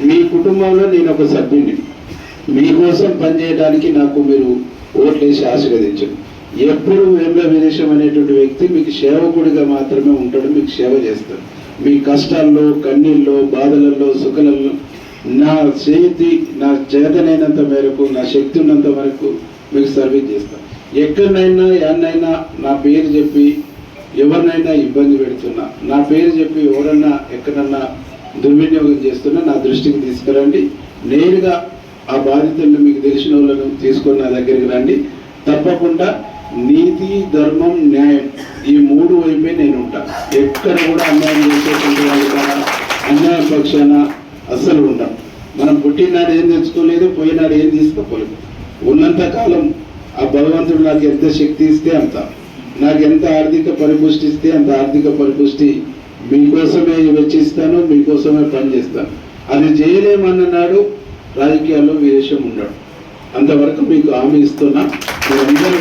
మీ కుటుంబంలో నేను ఒక సభ్యుని, మీకోసం పనిచేయడానికి నాకు మీరు ఓట్లేసి ఆశీర్వదించండి. ఎప్పుడు వేముల వీరేశం అనేటువంటి వ్యక్తి మీకు సేవకుడిగా మాత్రమే ఉంటాడు, మీకు సేవ చేస్తాడు. మీ కష్టాల్లో, కన్నీళ్ళలో, బాధలలో, సుఖలలో నా చేతనైనంత మేరకు, నా శక్తి ఉన్నంత వరకు మీకు సర్వీస్ చేస్తాను. ఎక్కడనైనా యాన్నైనా నా పేరు చెప్పి ఎవరినైనా ఇబ్బంది పెడుతున్నా, నా పేరు చెప్పి ఎవరన్నా ఎక్కడన్నా దుర్వినియోగం చేస్తున్నా నా దృష్టికి తీసుకురండి. నేరుగా ఆ బాధితులను మీకు తెలిసిన వాళ్ళను తీసుకొని నా దగ్గరికి రండి. తప్పకుండా నీతి, ధర్మం, న్యాయం ఈ మూడు వైపే నేను ఉంటాను. ఎక్కడ కూడా అన్యాయం చేసేటువంటి వాళ్ళు కానీ అన్యాయం పక్షాన అస్సలు ఉంటాం. మనం పుట్టినాడు ఏం తెచ్చుకోలేదు, పోయినాడు ఏం తీసుకోలేదు. ఉన్నంతకాలం ఆ భగవంతుడు నాకు ఎంత శక్తి ఇస్తే అంత, నాకు ఎంత ఆర్థిక పరిపుష్టి ఇస్తే అంత ఆర్థిక పరిపుష్టి మీకోసమే వెచ్చిస్తాను, మీకోసమే పనిచేస్తాను. అది చేయలేమన్నాడు రాజకీయాల్లో వీరేశం ఉండడు. అంతవరకు మీకు హామీ ఇస్తున్నా. మీరందరూ